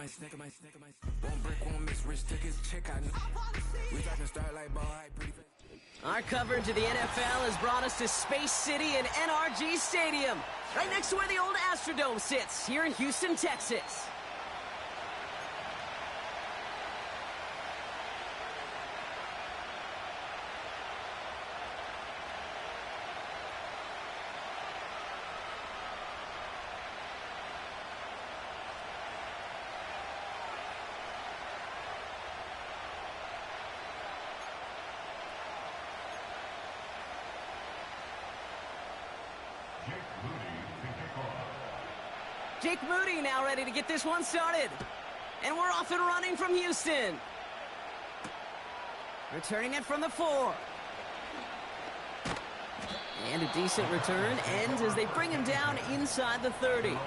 Won't break, won't miss, rich tickets, check out. We talking Starlight Ball, hype, pretty fast. Our coverage of the NFL has brought us to Space City and NRG Stadium, right next to where the old Astrodome sits, here in Houston, Texas. Jake Moody now ready to get this one started. And we're off and running from Houston. Returning it from the 4. And a decent return ends as they bring him down inside the 30.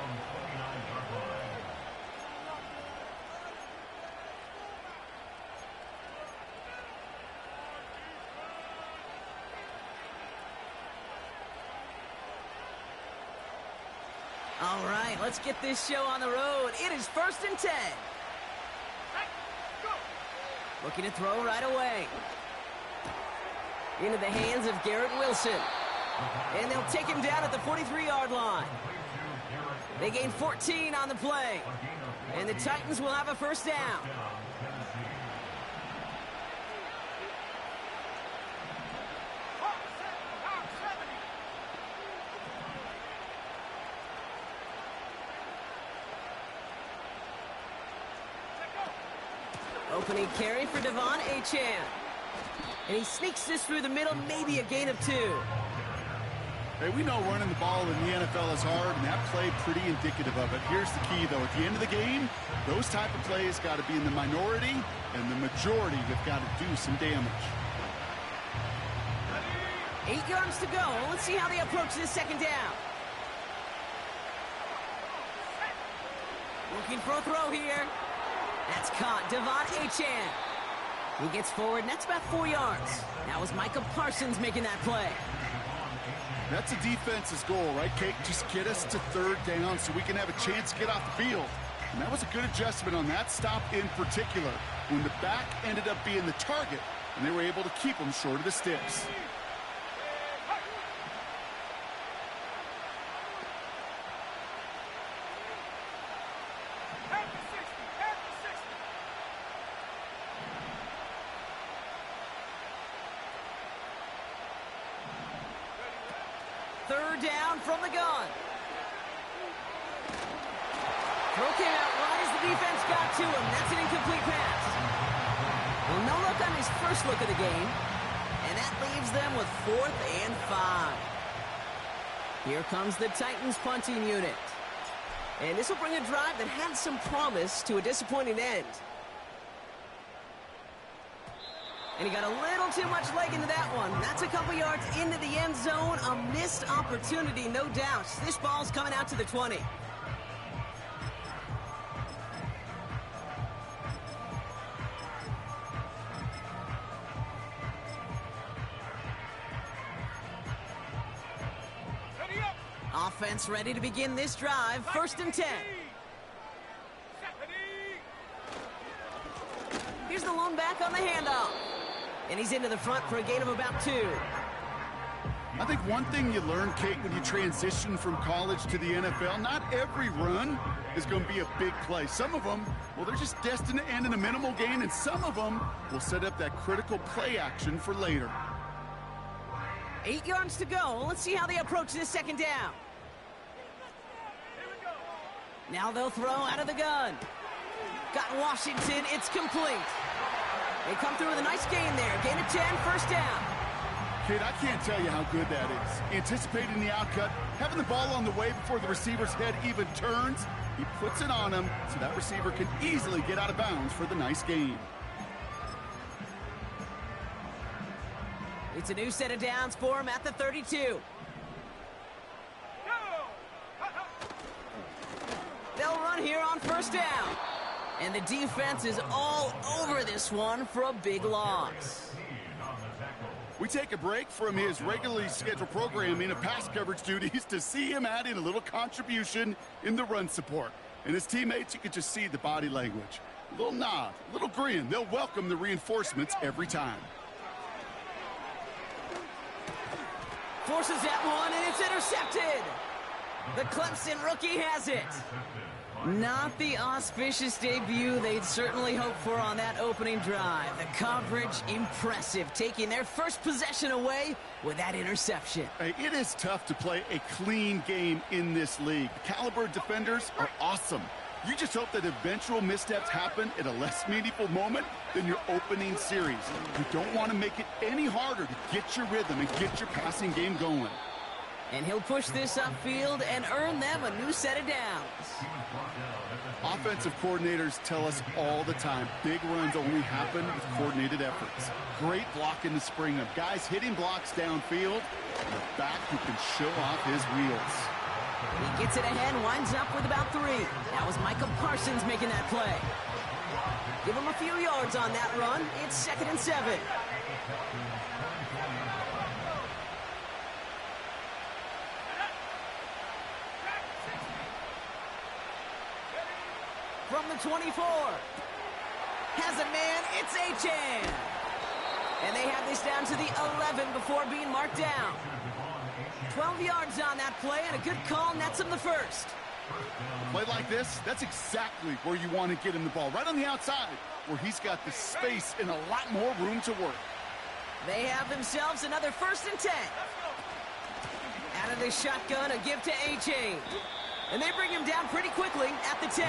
All right, let's get this show on the road. It is 1st and 10. Looking to throw right away. Into the hands of Garrett Wilson. And they'll take him down at the 43-yard line. They gain 14 on the play. And the Titans will have a first down. Opening carry for Devon Achane. And he sneaks this through the middle, maybe a gain of 2. Hey, we know running the ball in the NFL is hard, and that play pretty indicative of it. Here's the key, though. At the end of the game, those type of plays got to be in the minority, and the majority have got to do some damage. 8 yards to go. Let's see how they approach this second down. Looking for a throw here. That's caught. Devon Achane. He gets forward, and that's about 4 yards. That was Micah Parsons making that play. That's a defense's goal, right, Kate? Just get us to 3rd down so we can have a chance to get off the field. And that was a good adjustment on that stop in particular, when the back ended up being the target, and they were able to keep him short of the sticks. Third down from the gun. Throw came out right as the defense got to him. That's an incomplete pass. Well, no look on his first look of the game. And that leaves them with 4th and 5. Here comes the Titans punting unit. And this will bring a drive that had some promise to a disappointing end. And he got a little too much leg into that one. That's a couple yards into the end zone. A missed opportunity, no doubt. This ball's coming out to the 20. Offense ready to begin this drive. 1st and 10. Here's the lone back on the handoff. And he's into the front for a gain of about 2. I think one thing you learn, Kate, when you transition from college to the NFL, not every run is going to be a big play. Some of them, well, they're just destined to end in a minimal gain, and some of them will set up that critical play action for later. 8 yards to go. Let's see how they approach this second down. Now they'll throw out of the gun. Got Washington. It's complete. They come through with a nice gain there. Gain of 10, first down. Kid, I can't tell you how good that is. Anticipating the outcut, having the ball on the way before the receiver's head even turns, he puts it on him so that receiver can easily get out of bounds for the nice gain. It's a new set of downs for him at the 32. They'll run here on first down. And the defense is all over this one for a big loss. We take a break from his regularly scheduled programming of pass coverage duties to see him add in a little contribution in the run support. And his teammates, you could just see the body language. A little nod, a little grin. They'll welcome the reinforcements every time. Forces that one, and it's intercepted. The Clemson rookie has it. Not the auspicious debut they'd certainly hoped for on that opening drive. The coverage, impressive, taking their first possession away with that interception. Hey, it is tough to play a clean game in this league. The caliber of defenders are awesome. You just hope that eventual missteps happen at a less meaningful moment than your opening series. You don't want to make it any harder to get your rhythm and get your passing game going. And he'll push this upfield and earn them a new set of downs. Offensive coordinators tell us all the time, big runs only happen with coordinated efforts. Great block in the spring of guys hitting blocks downfield, and a back who can show off his wheels. He gets it ahead and winds up with about 3. That was Micah Parsons making that play. Give him a few yards on that run. It's 2nd and 7. From the 24. Has a man, it's Achane. And they have this down to the 11 before being marked down. 12 yards on that play, and a good call nets him the first. A play like this, that's exactly where you want to get him the ball, right on the outside, where he's got the space and a lot more room to work. They have themselves another 1st and 10. Out of the shotgun, a give to Achane. And they bring him down pretty quickly at the 10.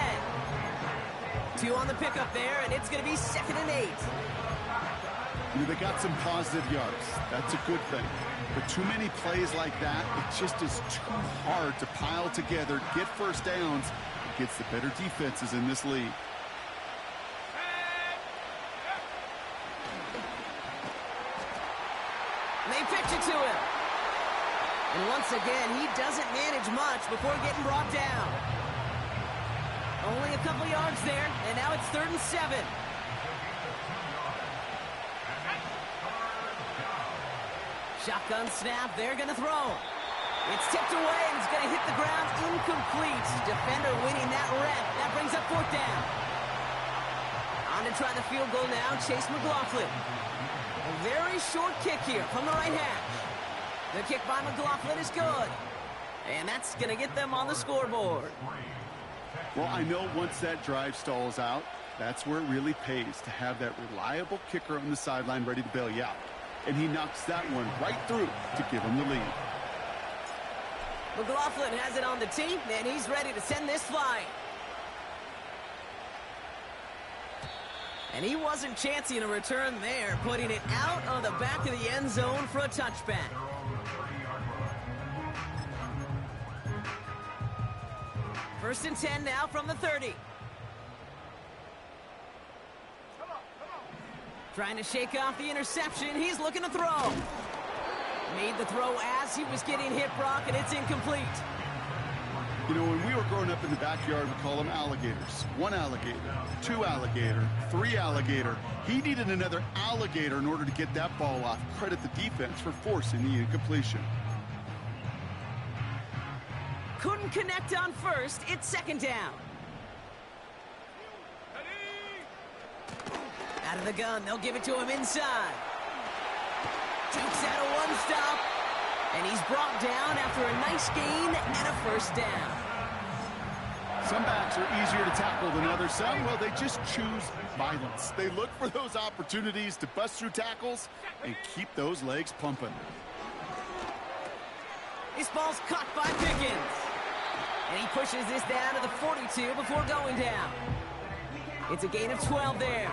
2 on the pickup there, and it's going to be 2nd and 8. They got some positive yards. That's a good thing. But too many plays like that, it just is too hard to pile together, get first downs against the better defenses in this league. They pitch it to him. And once again, he doesn't manage much before getting brought down. Only a couple yards there, and now it's 3rd and 7. Shotgun snap, they're going to throw. It's tipped away, and it's going to hit the ground incomplete. Defender winning that rep. That brings up 4th down. On to try the field goal now, Chase McLaughlin. A very short kick here from the right hash. The kick by McLaughlin is good. And that's going to get them on the scoreboard. Well, I know once that drive stalls out, that's where it really pays to have that reliable kicker on the sideline ready to bail you out. And he knocks that one right through to give him the lead. McLaughlin has it on the tee, and he's ready to send this flying. And he wasn't chancing a return there, putting it out of the back of the end zone for a touchback. First and 10 now from the 30. Trying to shake off the interception. He's looking to throw. Made the throw as he was getting hit, Brock, and it's incomplete. You know, when we were growing up in the backyard, we call them alligators. 1 alligator, 2 alligator, 3 alligator. He needed another alligator in order to get that ball off. Credit the defense for forcing the incompletion. Couldn't connect on first. It's 2nd down. Out of the gun, they'll give it to him inside. Takes out a 1-stop, and he's brought down after a nice gain and a 1st down. Some backs are easier to tackle than others. Some, well, they just choose violence. They look for those opportunities to bust through tackles and keep those legs pumping. This ball's caught by Pickens. And he pushes this down to the 42 before going down. It's a gain of 12 there.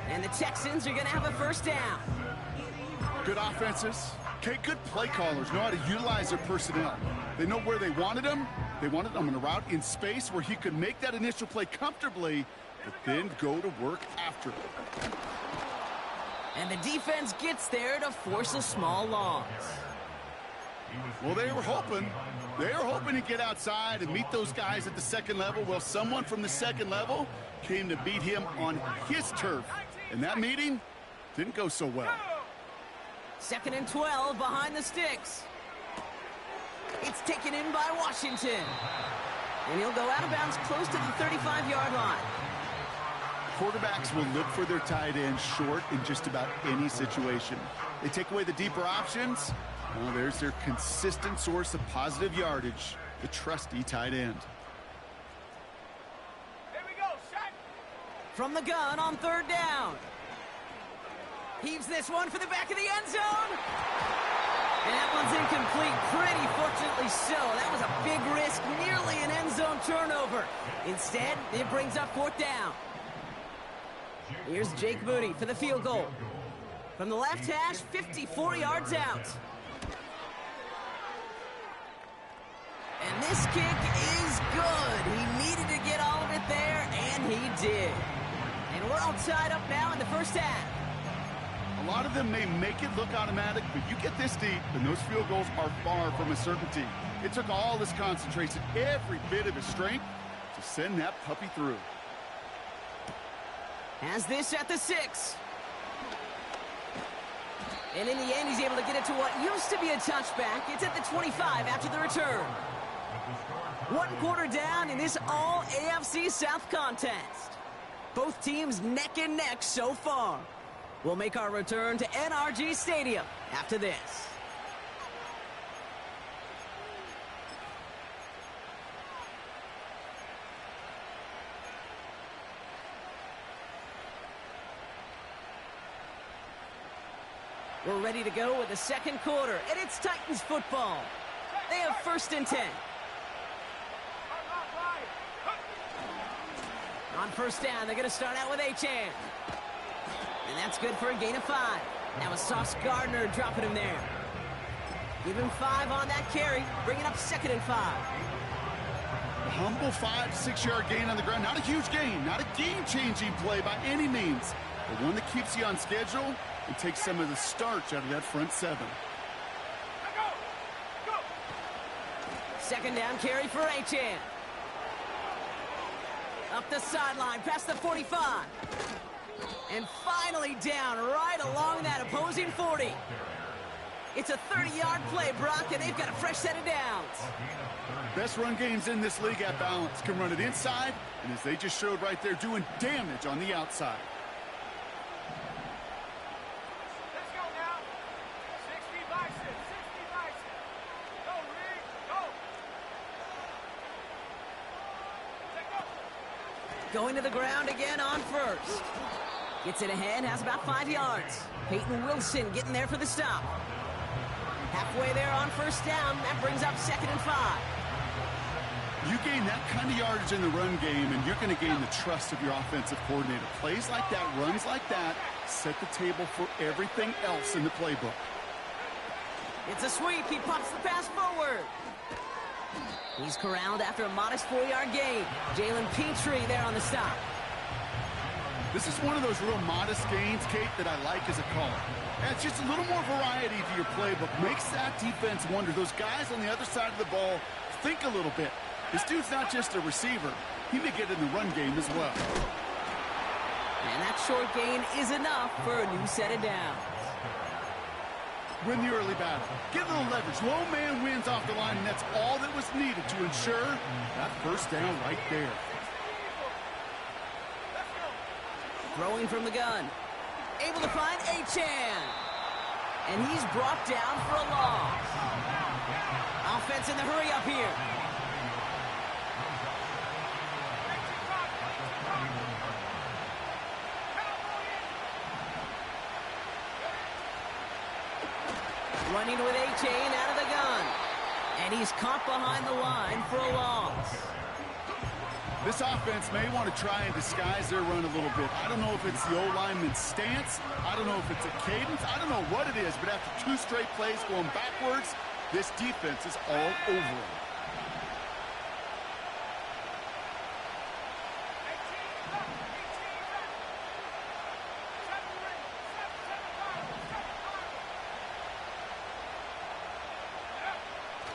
And the Texans are going to have a 1st down. Good offenses. Okay, good play callers know how to utilize their personnel. They know where they wanted them. They wanted them on a route in space where he could make that initial play comfortably, but then go to work after it. And the defense gets there to force a small loss. Well, they were hoping to get outside and meet those guys at the 2nd level. Well, someone from the 2nd level came to beat him on his turf. And that meeting didn't go so well. 2nd and 12 behind the sticks. It's taken in by Washington. And he'll go out of bounds close to the 35-yard line. Quarterbacks will look for their tight end short in just about any situation. They take away the deeper options. Well, there's their consistent source of positive yardage, the trusty tight end. Here we go, shot. From the gun on third down. Heaves this one for the back of the end zone. And that one's incomplete, pretty fortunately so. That was a big risk, nearly an end zone turnover. Instead, it brings up fourth down. Here's Jake Moody for the field goal. From the left hash, 54 yards out. And this kick is good. He needed to get all of it there, and he did. And we're all tied up now in the first half. A lot of them may make it look automatic, but you get this deep, and those field goals are far from a certainty. It took all his concentration, every bit of his strength, to send that puppy through. Has this at the 6. And in the end, he's able to get it to what used to be a touchback. It's at the 25 after the return. 1 quarter down in this all-AFC South contest. Both teams neck and neck so far. We'll make our return to NRG Stadium after this. We're ready to go with the second quarter, and it's Titans football. They have 1st and 10. On first down, they're going to start out with Achane. And that's good for a gain of 5. Now it's Sauce Gardner dropping him there. Give him 5 on that carry, bringing up 2nd and 5. A humble 5-6-yard gain on the ground. Not a huge gain, not a game-changing play by any means, but one that keeps you on schedule and takes some of the starch out of that front 7. Second down carry for Achane. Up the sideline, past the 45. And finally down right along that opposing 40. It's a 30-yard play, Brock, and they've got a fresh set of downs. Best run games in this league at balance. Can run it inside, and as they just showed right there, doing damage on the outside. Let's go now. 60 bicep, 60 bicep. Go, Reed, go. Take go. Going to the ground again on first. Gets it ahead, has about 5 yards. Peyton Wilson getting there for the stop. Halfway there on first down. That brings up 2nd and 5. You gain that kind of yardage in the run game, and you're going to gain the trust of your offensive coordinator. Plays like that, runs like that, set the table for everything else in the playbook. It's a sweep. He pops the pass forward. He's corralled after a modest 4-yard gain. Jalen Petrie there on the stop. This is one of those real modest gains, Kate, that I like as a caller. It's just a little more variety to your playbook. Makes that defense wonder. Those guys on the other side of the ball think a little bit. This dude's not just a receiver. He may get in the run game as well. And that short gain is enough for a new set of downs. Win the early battle. Get a little leverage. Low man wins off the line, and that's all that was needed to ensure that first down right there. Throwing from the gun. Able to find Achane. And he's brought down for a loss. Offense in the hurry up here. Running with Achane out of the gun. And he's caught behind the line for a loss. This offense may want to try and disguise their run a little bit. I don't know if it's the O-lineman's stance. I don't know if it's a cadence. I don't know what it is, but after 2 straight plays going backwards, this defense is all over it.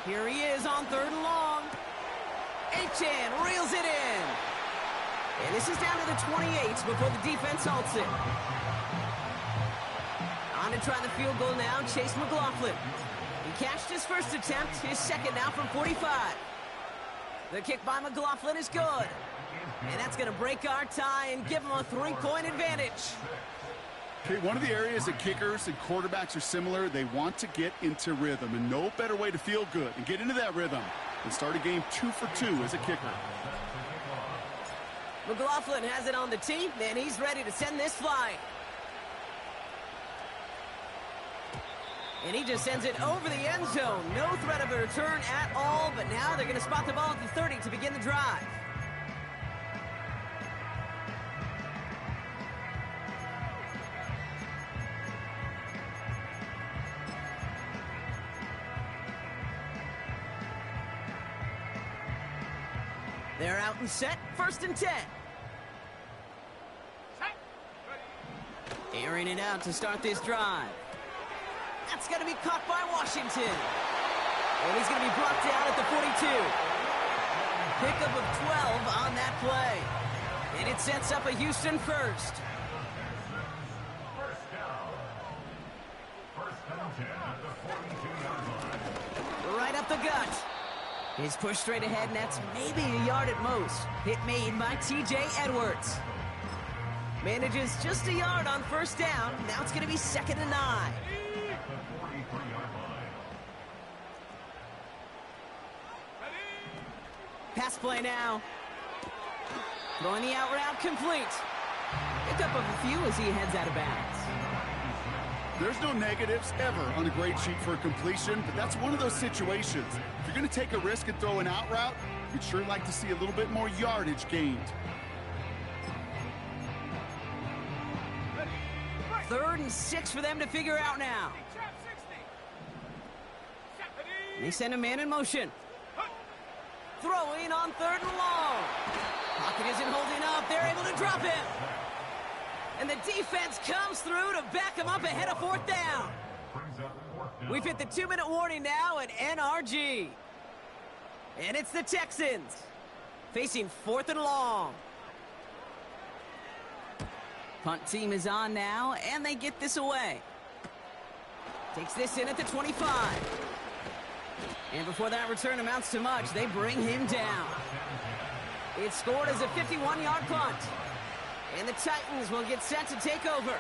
Here he is on 3rd and long. Achane reels it in. And this is down to the 28 before the defense halts it. On to try the field goal now, Chase McLaughlin. He cashed his first attempt, his second now from 45. The kick by McLaughlin is good. And that's going to break our tie and give them a 3-point advantage. Okay, one of the areas that kickers and quarterbacks are similar, they want to get into rhythm, and no better way to feel good and get into that rhythm than start a game 2 for 2 as a kicker. McLaughlin has it on the tee, and he's ready to send this flying. And he just sends it over the end zone. No threat of a return at all, but now they're going to spot the ball at the 30 to begin the drive. They're out and set, 1st and 10. Airing it out to start this drive. That's going to be caught by Washington. And he's going to be brought down at the 42. Pickup of 12 on that play. And it sets up a Houston first. First down. First and 10 at the 42-yard line. Right up the gut. He's pushed straight ahead, and that's maybe a yard at most. Hit made by T.J. Edwards. Manages just a yard on 1st down. Now it's going to be 2nd and 9. Pass play now. Throwing the out route complete. Pick up of a few as he heads out of bounds. There's no negatives ever on a grade sheet for a completion, but that's one of those situations. If you're going to take a risk and throw an out route, you'd sure like to see a little bit more yardage gained. 3rd and 6 for them to figure out now. They send a man in motion. Throwing on 3rd and long. Pocket isn't holding up. They're able to drop him. And the defense comes through to back him up ahead of 4th down. We've hit the 2-minute warning now at NRG. And it's the Texans facing 4th and long. Punt team is on now, and they get this away. Takes this in at the 25. And before that return amounts to much, they bring him down. It's scored as a 51-yard punt. And the Titans will get set to take over.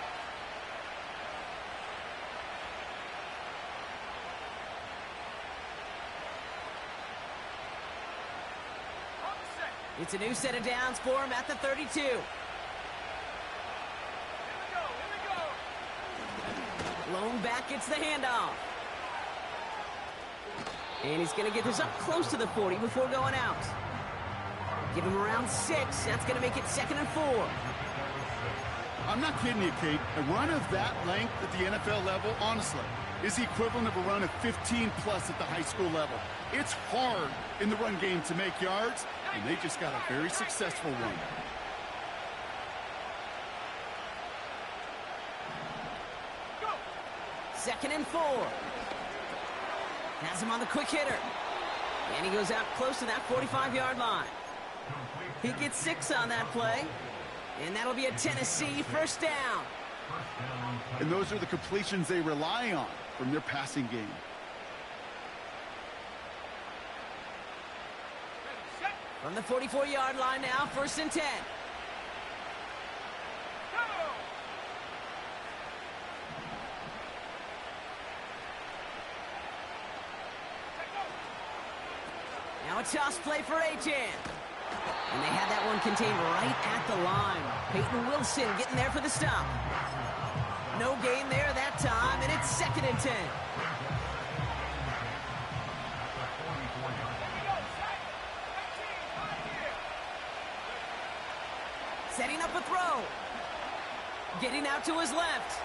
It's a new set of downs for him at the 32. Lone back gets the handoff. And he's going to get this up close to the 40 before going out. Give him around 6. That's going to make it 2nd and 4. I'm not kidding you, Kate. A run of that length at the NFL level, honestly, is the equivalent of a run of 15-plus at the high school level. It's hard in the run game to make yards, and they just got a very successful one. Go. 2nd and 4. Has him on the quick hitter. And he goes out close to that 45-yard line. He gets 6 on that play. And that'll be a Tennessee 1st down. And those are the completions they rely on from their passing game. From the 44-yard line now, 1st and 10. Now a toss play for Achane. And they had that one contained right at the line. Peyton Wilson getting there for the stop. No gain there that time, and it's 2nd and 10. Setting up a throw. Getting out to his left.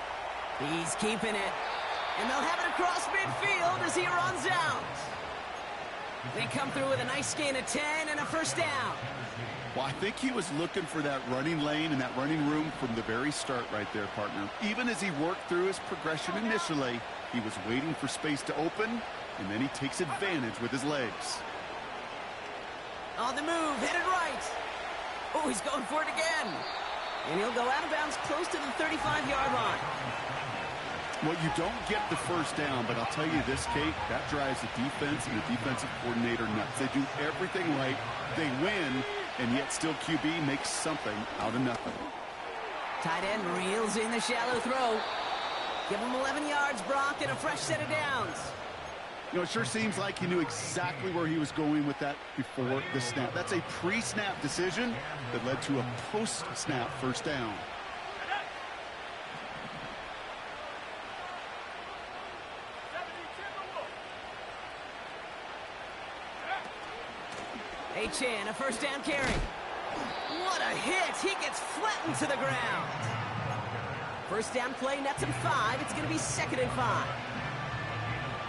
He's keeping it. And they'll have it across midfield as he runs out. They come through with a nice gain of 10 and a 1st down. Well, I think he was looking for that running lane and that running room from the very start right there, partner. Even as he worked through his progression initially, he was waiting for space to open, and then he takes advantage with his legs. On the move, headed right. Oh, he's going for it again. And he'll go out of bounds close to the 35-yard line. Well, you don't get the first down, but I'll tell you this, Kate, that drives the defense and the defensive coordinator nuts. They do everything right. They win, and yet still QB makes something out of nothing. Tight end reels in the shallow throw. Give him 11 yards, Brock, and a fresh set of downs. You know, it sure seems like he knew exactly where he was going with that before the snap. That's a pre-snap decision that led to a post-snap first down. Achane, a first down carry. What a hit! He gets flattened to the ground. First down play nets him 5. It's going to be 2nd and 5.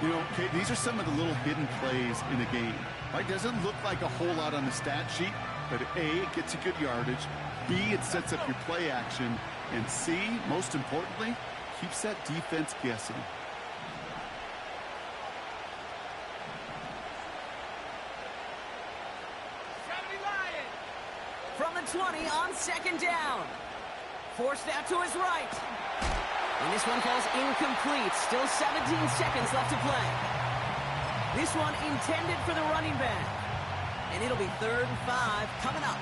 You know, Kate, these are some of the little hidden plays in a game. Right? Doesn't look like a whole lot on the stat sheet, but A, it gets you good yardage. B, it sets up your play action. And C, most importantly, keeps that defense guessing. From the 20 on 2nd down. Forced out to his right. And this one falls incomplete. Still 17 seconds left to play. This one intended for the running back. And it'll be 3rd and 5 coming up.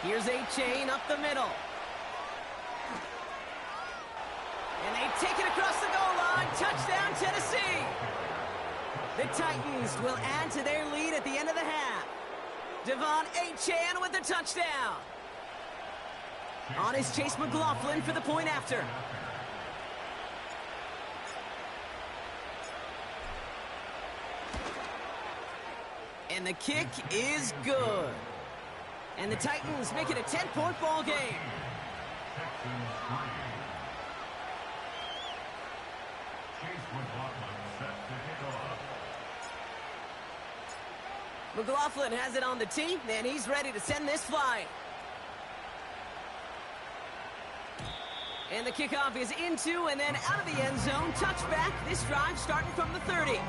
Here's Achane up the middle. And they take it across the goal line. Touchdown, Tennessee. The Titans will add to their lead at the end of the half. Devon Achane with the touchdown. On is Chase McLaughlin for the point after. And the kick is good. And the Titans make it a 10-point ball game. McLaughlin has it on the tee, and he's ready to send this flying. And the kickoff is into and then out of the end zone. Touchback. This drive starting from the 30.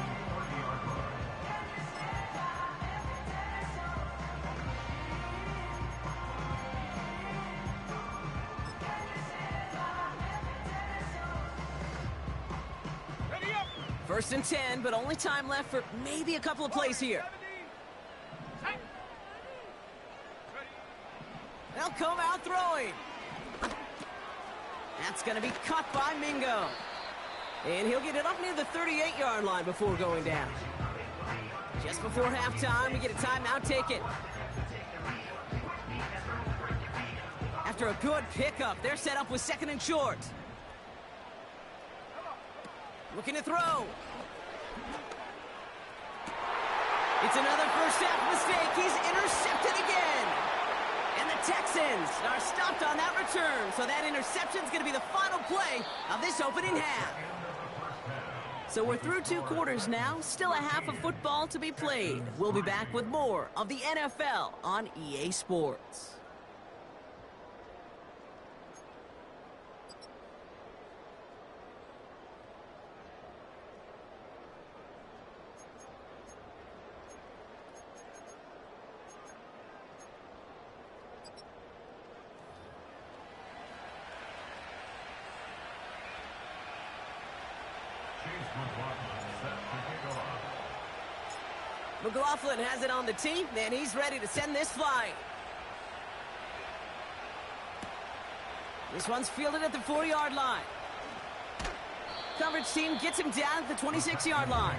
First and 10, but only time left for maybe a couple of plays here. They'll come out throwing. That's going to be caught by Mingo. And he'll get it up near the 38-yard line before going down. Just before halftime, we get a timeout taken. After a good pickup, they're set up with 2nd and short. Looking to throw. It's another first half mistake. He's intercepted again. And the Texans are stopped on that return. So that interception's going to be the final play of this opening half. So we're through 2 quarters now. Still a half of football to be played. We'll be back with more of the NFL on EA Sports. McLaughlin has it on the tee, and he's ready to send this flying. This one's fielded at the 4-yard line. Coverage team gets him down at the 26-yard line.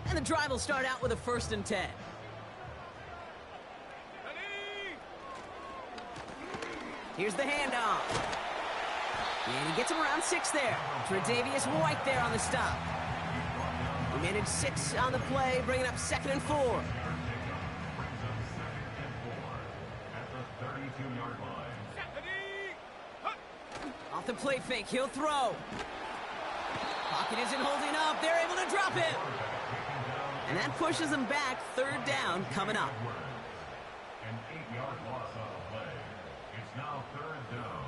And the drive will start out with a 1st and 10. Here's the handoff. And he gets him around 6 there. Tre'Davious White there on the stop. He managed 6 on the play, bringing up 2nd and 4. Off the play fake, he'll throw. Pocket isn't holding up. They're able to drop him. And that pushes them back. 3rd down coming up. An 8-yard loss on the play. It's now 3rd down.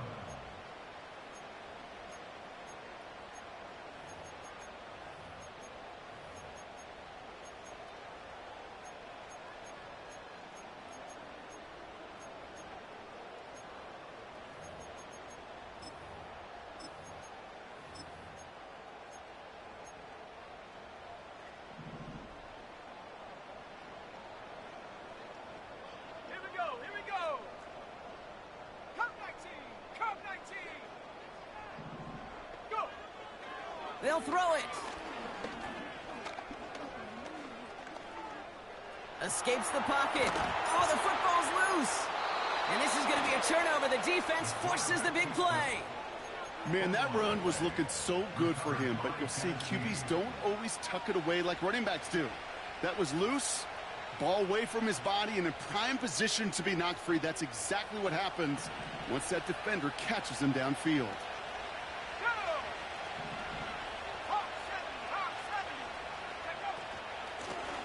They'll throw it. Escapes the pocket. Oh, the football's loose. And this is going to be a turnover. The defense forces the big play. Man, that run was looking so good for him, but you'll see QBs don't always tuck it away like running backs do. That was loose, ball away from his body, and in prime position to be knocked free. That's exactly what happens once that defender catches him downfield.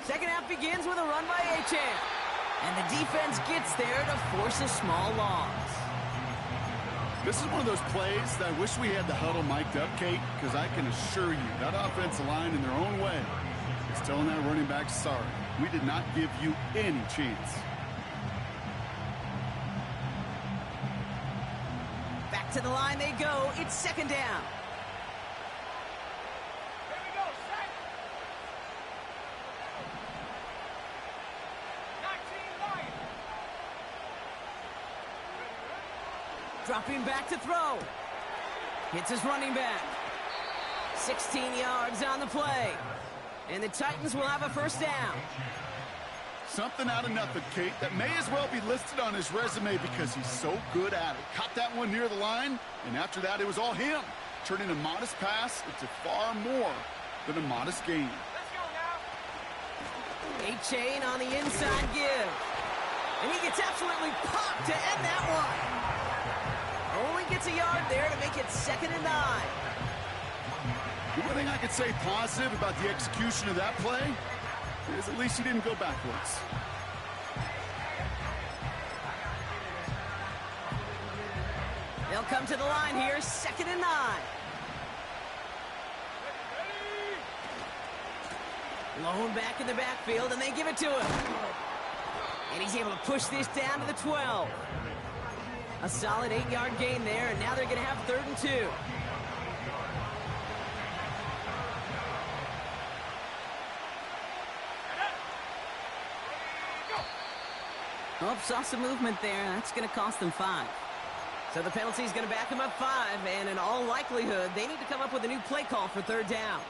Second half begins with a run by Achane. And the defense gets there to force a small loss. This is one of those plays that I wish we had the huddle mic'd up, Kate, because I can assure you that offensive line in their own way is telling that running back, sorry, we did not give you any chance. Back to the line they go. It's second down. Here we go, set. 19 Lions. Dropping back to throw. Hits his running back. 16 yards on the play. And the Titans will have a first down. Something out of nothing, Kate, that may as well be listed on his resume because he's so good at it. Caught that one near the line, and after that, it was all him. Turning a modest pass into far more than a modest gain. Let's go now. Achane on the inside give. And he gets absolutely popped to end that one. Only gets a yard there to make it 2nd and 9. The one thing I could say positive about the execution of that play is at least he didn't go backwards. They'll come to the line here, 2nd and 9. Lone back in the backfield, and they give it to him. And he's able to push this down to the 12. A solid 8-yard gain there, and now they're going to have 3rd and 2. Oh, saw some movement there. That's going to cost them 5. So the penalty is going to back them up 5, and in all likelihood, they need to come up with a new play call for 3rd down.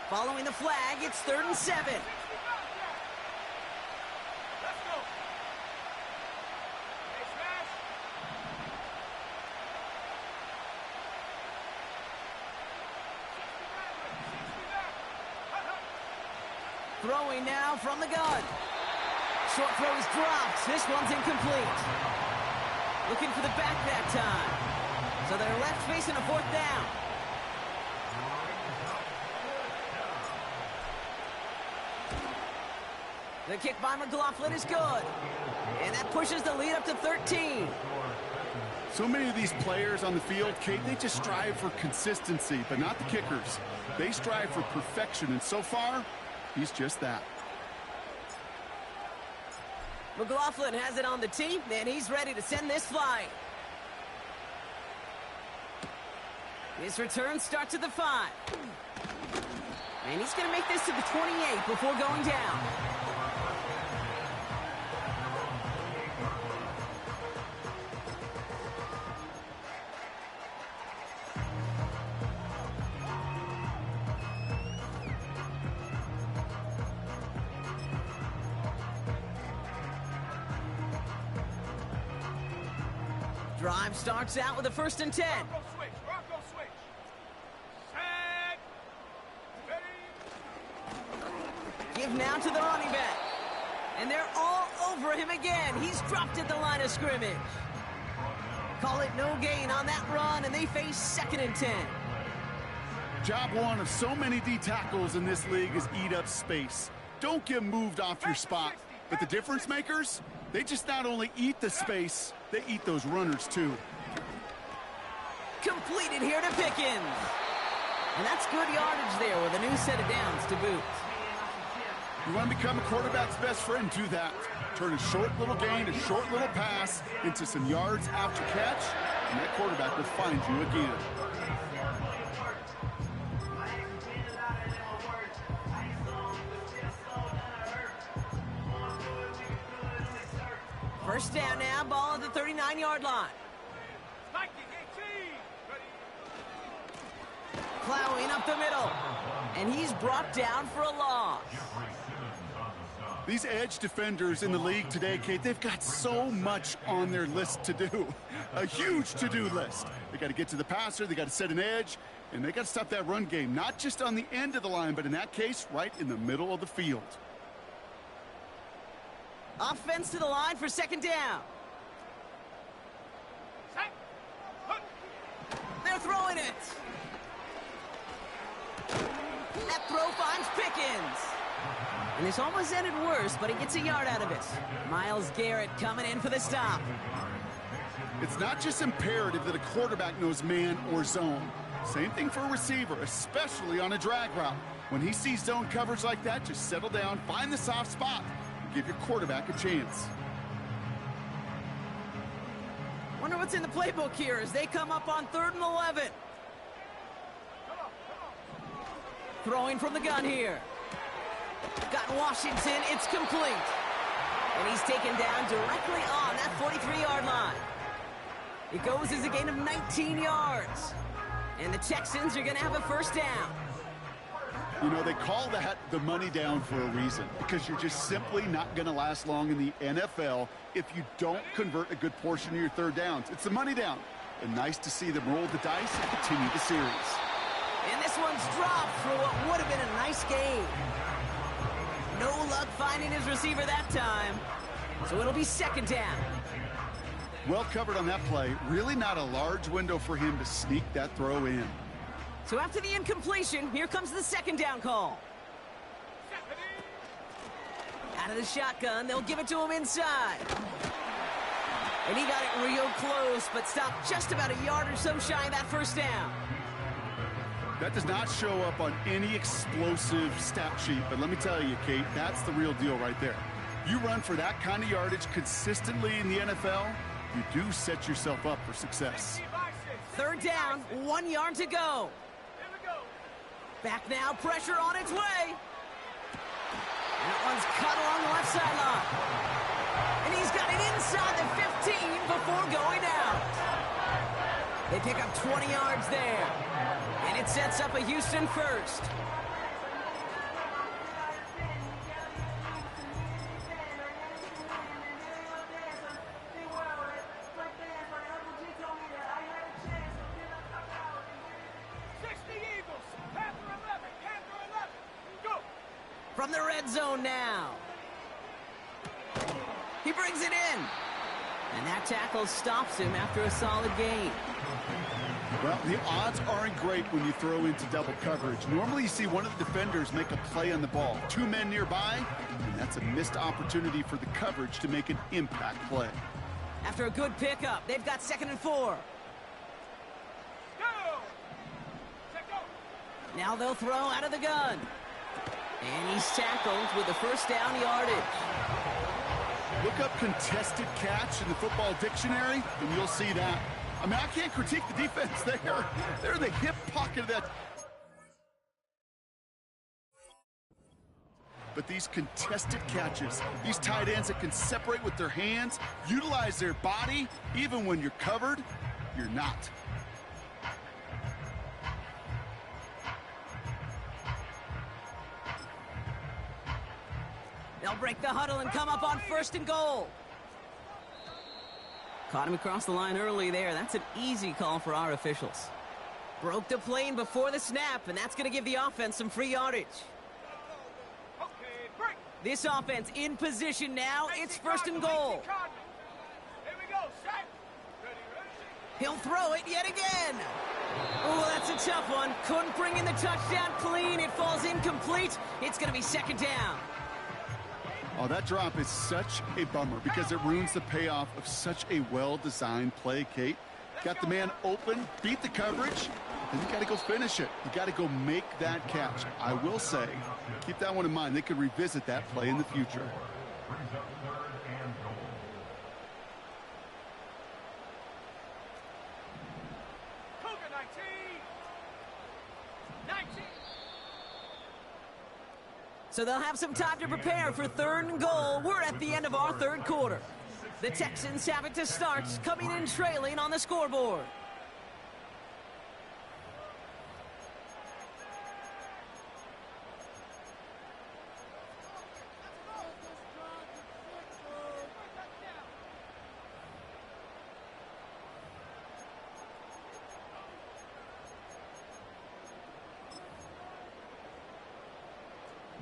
Following the flag, it's 3rd and 7. Let's go. Hey, smash. Throwing now from the gun. Short throw is dropped. This one's incomplete. Looking for the back that time. So they're left facing a 4th down. The kick by McLaughlin is good. And that pushes the lead up to 13. So many of these players on the field, Kate, they just strive for consistency, but not the kickers. They strive for perfection, and so far, he's just that. McLaughlin has it on the tee, and he's ready to send this flying. His return starts at the 5. And he's going to make this to the 28 before going down. Drive starts out with a 1st and 10. Bronco switch. Bronco switch. Set. Ready. Give now to the running back. And they're all over him again. He's dropped at the line of scrimmage. Call it no gain on that run, and they face 2nd and 10. Job one of so many D tackles in this league is eat up space. Don't get moved off your spot. But the difference makers, they just not only eat the space, they eat those runners too. Completed here to Pickens. And that's good yardage there with a new set of downs to boot. You want to become a quarterback's best friend, do that. Turn a short little gain, a short little pass into some yards after catch, and that quarterback will find you again. First down now, ball at the 39-yard line. Viking 18. Ready. Plowing up the middle. And he's brought down for a loss. These edge defenders in the league today, Kate, they've got so much on their list to do. A huge to-do list. They got to get to the passer, they got to set an edge, and they got to stop that run game, not just on the end of the line, but in that case, right in the middle of the field. Offense to the line for second down. Set. Hook. They're throwing it. That throw finds Pickens. And this almost ended worse, but he gets a yard out of it. Myles Garrett coming in for the stop. It's not just imperative that a quarterback knows man or zone. Same thing for a receiver, especially on a drag route. When he sees zone coverage like that, just settle down, find the soft spot, and give your quarterback a chance. Wonder what's in the playbook here as they come up on 3rd and 11. Throwing from the gun here. Got Washington, it's complete. And he's taken down directly on that 43-yard line. It goes as a gain of 19 yards. And the Texans are going to have a first down. You know, they call that the money down for a reason, because you're just simply not going to last long in the NFL if you don't convert a good portion of your third downs. It's the money down. And nice to see them roll the dice and continue the series. And this one's dropped for what would have been a nice game. No luck finding his receiver that time. So it'll be second down. Well covered on that play. Really not a large window for him to sneak that throw in. So after the incompletion, here comes the second down call. Out of the shotgun, they'll give it to him inside. And he got it real close, but stopped just about a yard or so shy of that first down. That does not show up on any explosive stat sheet, but let me tell you, Kate, that's the real deal right there. You run for that kind of yardage consistently in the NFL, you do set yourself up for success. 3rd down, 1 yard to go. Here we go. Back now, pressure on its way. And that one's cut along the left sideline. And he's got it inside the 15 before going out. They pick up 20 yards there. And it sets up a Houston first. From the red zone now. He brings it in. And that tackle stops him after a solid gain. Well, the odds aren't great when you throw into double coverage. Normally you see one of the defenders make a play on the ball. 2 men nearby, and that's a missed opportunity for the coverage to make an impact play. After a good pickup, they've got 2nd and 4. Now they'll throw out of the gun. And he's tackled with the first down yardage. Look up contested catch in the football dictionary, and you'll see that. I mean, I can't critique the defense there. They're in the hip pocket of that. But these contested catches, these tight ends that can separate with their hands, utilize their body, even when you're covered, you're not. They'll break the huddle and come up on 1st and goal. Caught him across the line early there. That's an easy call for our officials. Broke the plane before the snap, and that's going to give the offense some free yardage. This offense in position now. It's 1st and goal. Here we go. Set. Ready. He'll throw it yet again. Oh, that's a tough one. Couldn't bring in the touchdown clean. It falls incomplete. It's going to be 2nd down. Oh, that drop is such a bummer because it ruins the payoff of such a well-designed play, Kate. Got the man open, beat the coverage, then you got to go finish it. You got to go make that catch. I will say, keep that one in mind. They could revisit that play in the future. So they'll have some time to prepare for 3rd and goal. We're at the end of our 3rd quarter. The Texans have it to start, coming in trailing on the scoreboard.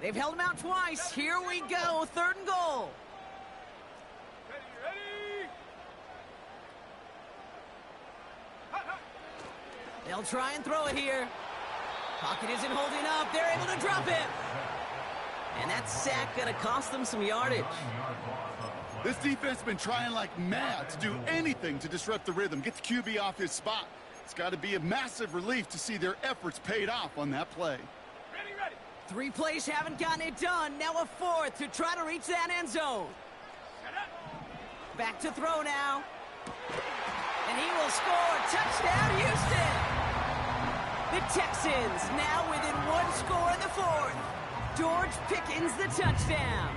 They've held him out twice. Here we go, 3rd and goal. Ready? They'll try and throw it here. Pocket isn't holding up. They're able to drop it. And that sack gonna cost them some yardage. This defense has been trying like mad to do anything to disrupt the rhythm, get the QB off his spot. It's got to be a massive relief to see their efforts paid off on that play. Ready. 3 plays haven't gotten it done. Now a 4th to try to reach that end zone. Back to throw now. And he will score. Touchdown, Houston. The Texans now within 1 score in the 4th. George Pickens the touchdown.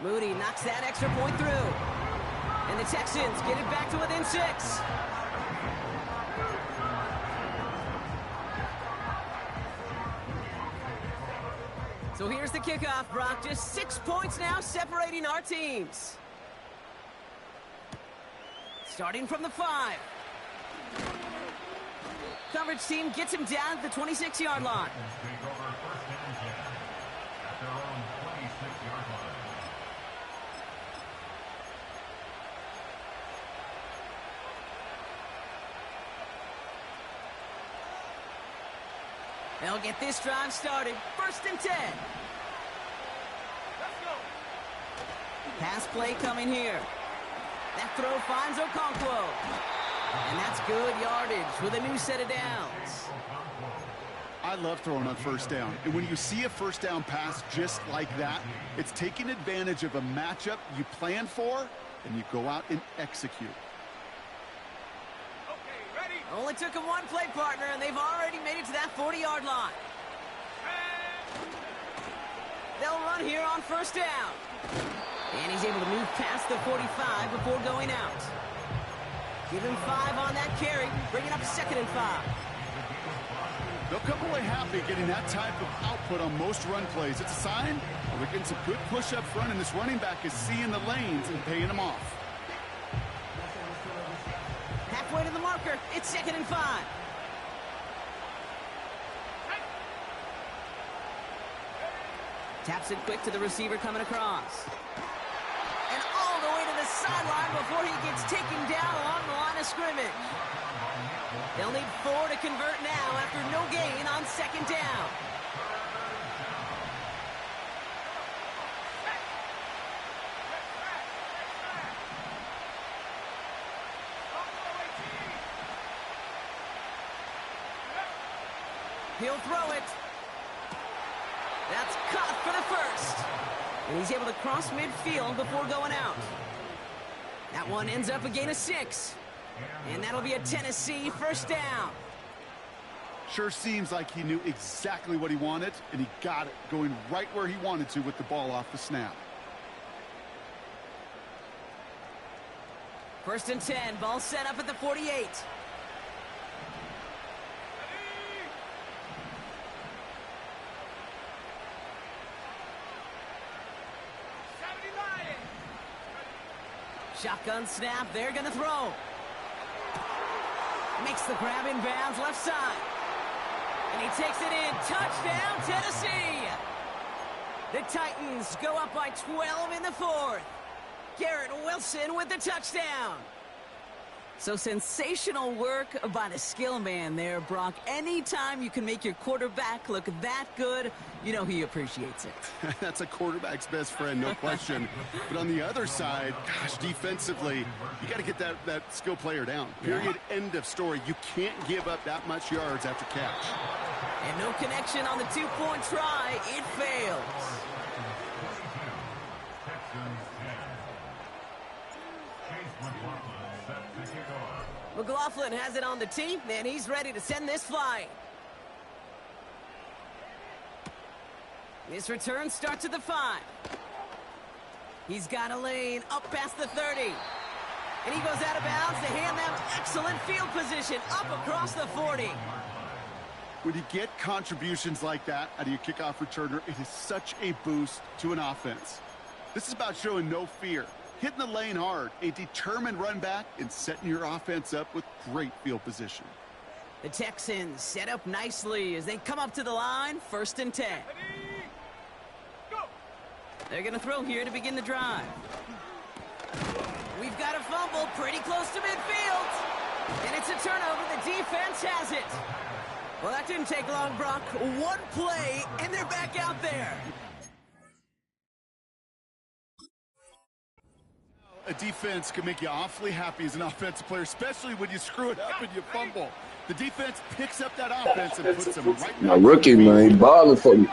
Moody knocks that extra point through. And the Texans get it back to within 6. So here's the kickoff, Brock. Just 6 points now separating our teams. Starting from the 5. Coverage team gets him down at the 26-yard line. Take over 1st and 10 at their own 26-yard line. They'll get this drive started. 1st and 10. Let's go. Pass play coming here. That throw finds Okonkwo. And that's good yardage with a new set of downs. I love throwing on 1st down. And when you see a 1st down pass just like that, it's taking advantage of a matchup you plan for, and you go out and execute. Okay, ready. Only took him 1 play, partner, and they've already made it to that 40-yard line. They'll run here on 1st down. And he's able to move past the 45 before going out. Give him 5 on that carry, bringing up 2nd and 5. They'll come away happy getting that type of output on most run plays. It's a sign they're getting some good push up front, and this running back is seeing the lanes and paying them off. Halfway to the marker, it's 2nd and 5. Taps it quick to the receiver coming across. And all the way to the sideline before he gets taken down along the line of scrimmage. They'll need 4 to convert now after no gain on 2nd down. He'll throw it. That's caught for the 1st. And he's able to cross midfield before going out. That one ends up a gain of 6. And that'll be a Tennessee 1st down. Sure seems like he knew exactly what he wanted, and he got it, going right where he wanted to with the ball off the snap. 1st and 10, ball set up at the 48. Shotgun snap, they're gonna throw. Makes the grab in bounds, left side. And he takes it in, touchdown Tennessee! The Titans go up by 12 in the 4th. Garrett Wilson with the touchdown. So sensational work by the skill man there, Brock. Anytime you can make your quarterback look that good, you know he appreciates it. That's a quarterback's best friend, no question. But on the other side, gosh, defensively, you got to get that skill player down. Period, end of story. You can't give up that much yards after catch. And no connection on the 2-point try. It fails. McLaughlin has it on the tee, and he's ready to send this flying. This return starts at the 5. He's got a lane up past the 30. And he goes out of bounds to hand them excellent field position up across the 40. When you get contributions like that out of your kickoff returner, it is such a boost to an offense. This is about showing no fear, hitting the lane hard, a determined run back, and setting your offense up with great field position. The Texans set up nicely as they come up to the line, 1st and 10. They're going to throw here to begin the drive. We've got a fumble pretty close to midfield. And it's a turnover. The defense has it. Well, that didn't take long, Brock. One play, and they're back out there. A defense can make you awfully happy as an offensive player, especially when you screw it up and you fumble. The defense picks up that offense and puts them right back. My rookie, man, he balling for you.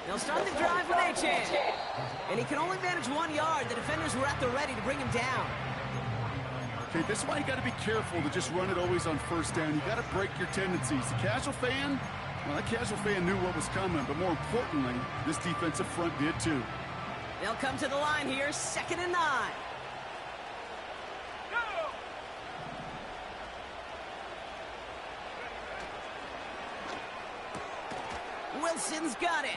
They'll start the drive with Achane. And he can only manage 1 yard. The defenders were at the ready to bring him down. Okay, this is why you got to be careful to just run it always on 1st down. You got to break your tendencies. The casual fan, well, that casual fan knew what was coming, but more importantly, this defensive front did too. They'll come to the line here, 2nd and 9. Wilson's got it.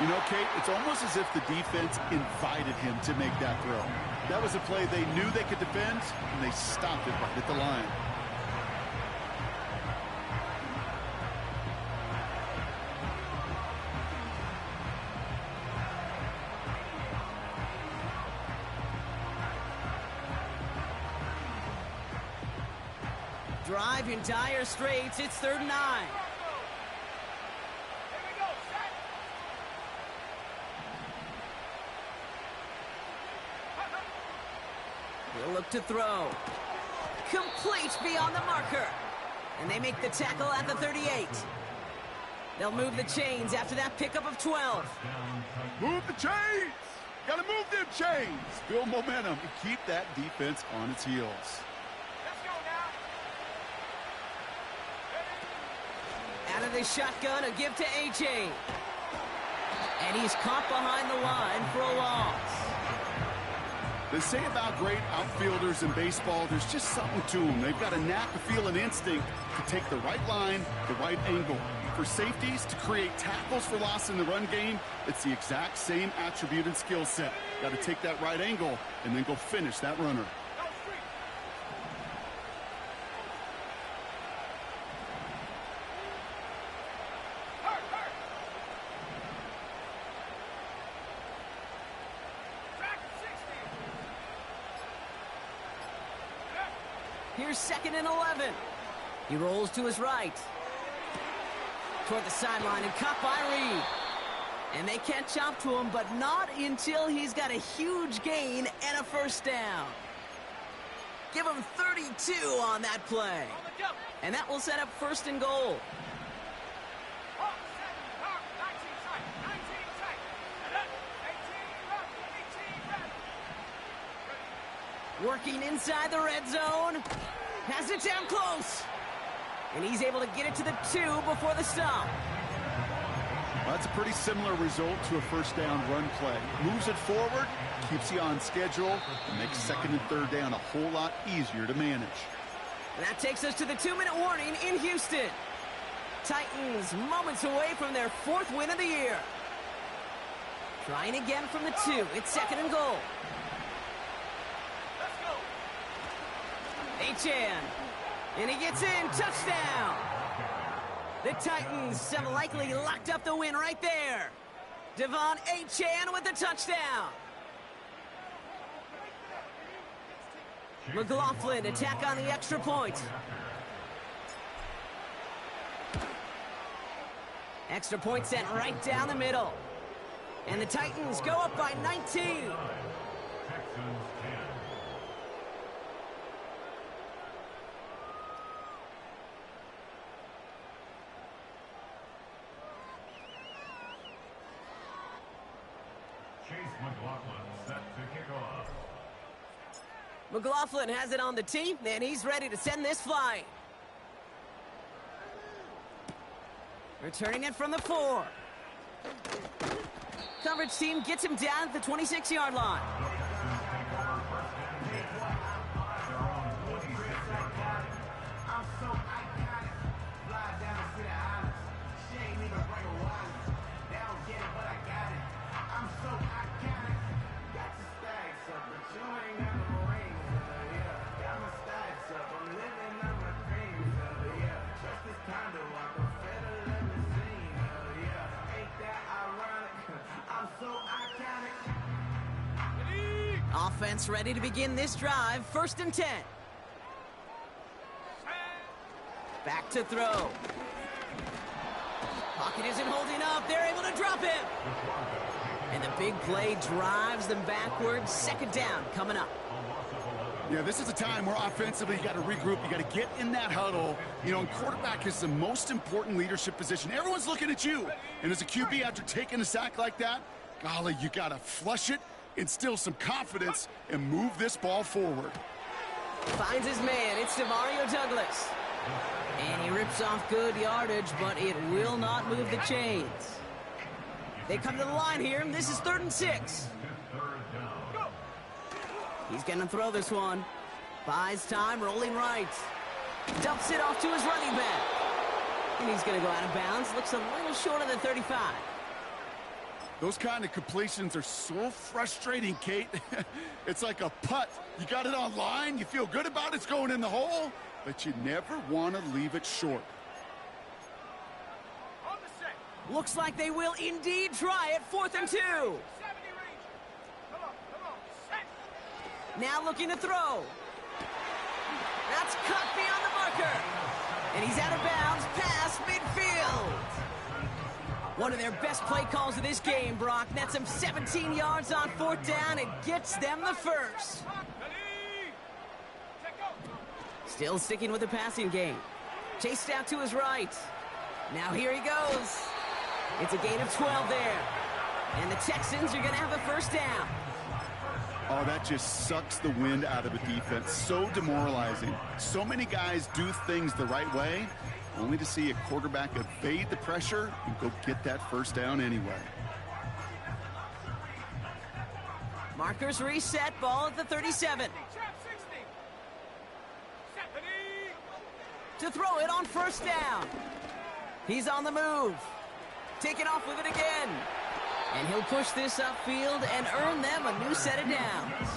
You know, Kate, it's almost as if the defense invited him to make that throw. That was a play they knew they could defend, and they stopped it right at the line. Drive in dire straits. It's 3rd and 9. He'll look to throw. Complete beyond the marker. And they make the tackle at the 38. They'll move the chains after that pickup of 12. Move the chains! Gotta move them chains! Build momentum and keep that defense on its heels. Let's go now. Out of the shotgun, a give to Achane. And he's caught behind the line for a loss. They say about great outfielders in baseball, there's just something to them. They've got a knack, a feel, an instinct to take the right line, the right angle. For safeties, to create tackles for loss in the run game, it's the exact same attribute and skill set. Got to take that right angle and then go finish that runner. Here's 2nd and 11. He rolls to his right. Toward the sideline and caught by Reed. And they catch up to him, but not until he's got a huge gain and a 1st down. Give him 32 on that play. And that will set up 1st and goal. Working inside the red zone. Has it down close. And he's able to get it to the 2 before the stop. Well, that's a pretty similar result to a 1st down run play. Moves it forward, keeps you on schedule, and makes 2nd and 3rd down a whole lot easier to manage. And that takes us to the 2-minute warning in Houston. Titans moments away from their 4th win of the year. Trying again from the 2. It's 2nd and goal. Achane. And he gets in. Touchdown. The Titans have likely locked up the win right there. Devon Achane with the touchdown. McLaughlin attack on the extra point. Extra point sent right down the middle. And the Titans go up by 19. McLaughlin set to kick off. McLaughlin has it on the tee, and he's ready to send this flying. Returning it from the 4. Coverage team gets him down at the 26-yard line. Offense ready to begin this drive. 1st and 10. Back to throw. Pocket isn't holding up. They're able to drop him. And the big play drives them backwards. 2nd down coming up. Yeah, this is a time where offensively you got to regroup. You got to get in that huddle. You know, and quarterback is the most important leadership position. Everyone's looking at you. And as a QB, after taking a sack like that, golly, you got to flush it, instill some confidence, and move this ball forward. Finds his man. It's Demario Douglas. And he rips off good yardage, but it will not move the chains. They come to the line here, and this is 3rd and 6. He's going to throw this one. Buys time, rolling right. Dumps it off to his running back. And he's going to go out of bounds. Looks a little short of the 35. Those kind of completions are so frustrating, Kate. It's like a putt. You got it on line, you feel good about it's going in the hole, but you never want to leave it short. Looks like they will indeed try it. 4th and 2. Now looking to throw. That's cut beyond the marker. And he's out of bounds past midfield. One of their best play calls of this game, Brock. Nets them 17 yards on 4th down and gets them the first. Still sticking with the passing game. Chased out to his right. Now here he goes. It's a gain of 12 there. And the Texans are going to have a 1st down. Oh, that just sucks the wind out of a defense. So demoralizing. So many guys do things the right way, only to see a quarterback evade the pressure and go get that 1st down anyway. Markers reset, ball at the 37. To throw it on 1st down. He's on the move. Taking off with it again. And he'll push this upfield and earn them a new set of downs.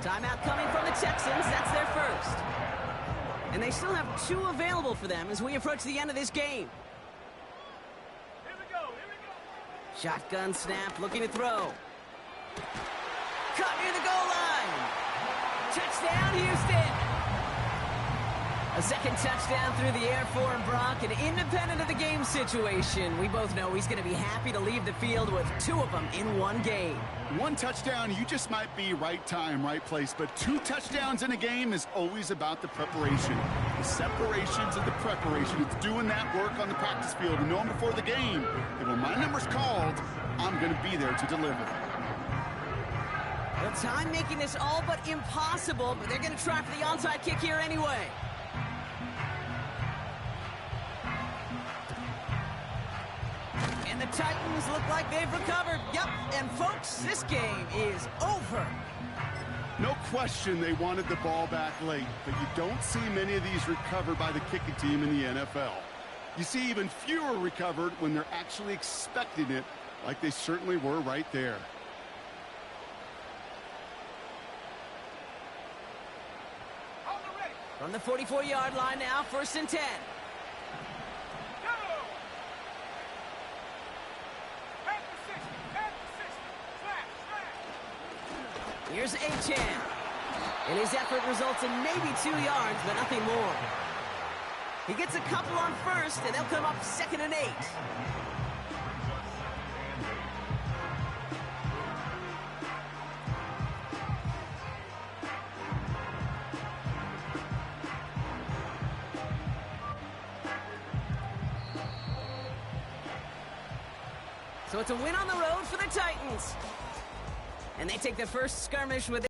Timeout coming from the Texans. That's their 1st. And they still have 2 available for them as we approach the end of this game. Here we go. Shotgun snap, looking to throw. Cut near the goal line. Touchdown, Houston. A 2nd touchdown through the air for him, Brock, and independent of the game situation, we both know he's going to be happy to leave the field with 2 of them in one game. 1 touchdown, you just might be right time, right place, but 2 touchdowns in a game is always about the preparation. The separations and the preparation. It's doing that work on the practice field and knowing before the game that when my number's called, I'm going to be there to deliver. Well, time making this all but impossible, but they're going to try for the onside kick here anyway. And the Titans look like they've recovered. Yep, and folks, this game is over. No question they wanted the ball back late, but you don't see many of these recovered by the kicking team in the NFL. You see even fewer recovered when they're actually expecting it, like they certainly were right there. From the 44-yard line now, 1st and 10. Here's Achane. And his effort results in maybe 2 yards, but nothing more. He gets a couple on 1st, and they'll come up 2nd and 8. So it's a win on the road for the Titans. And they take the first skirmish with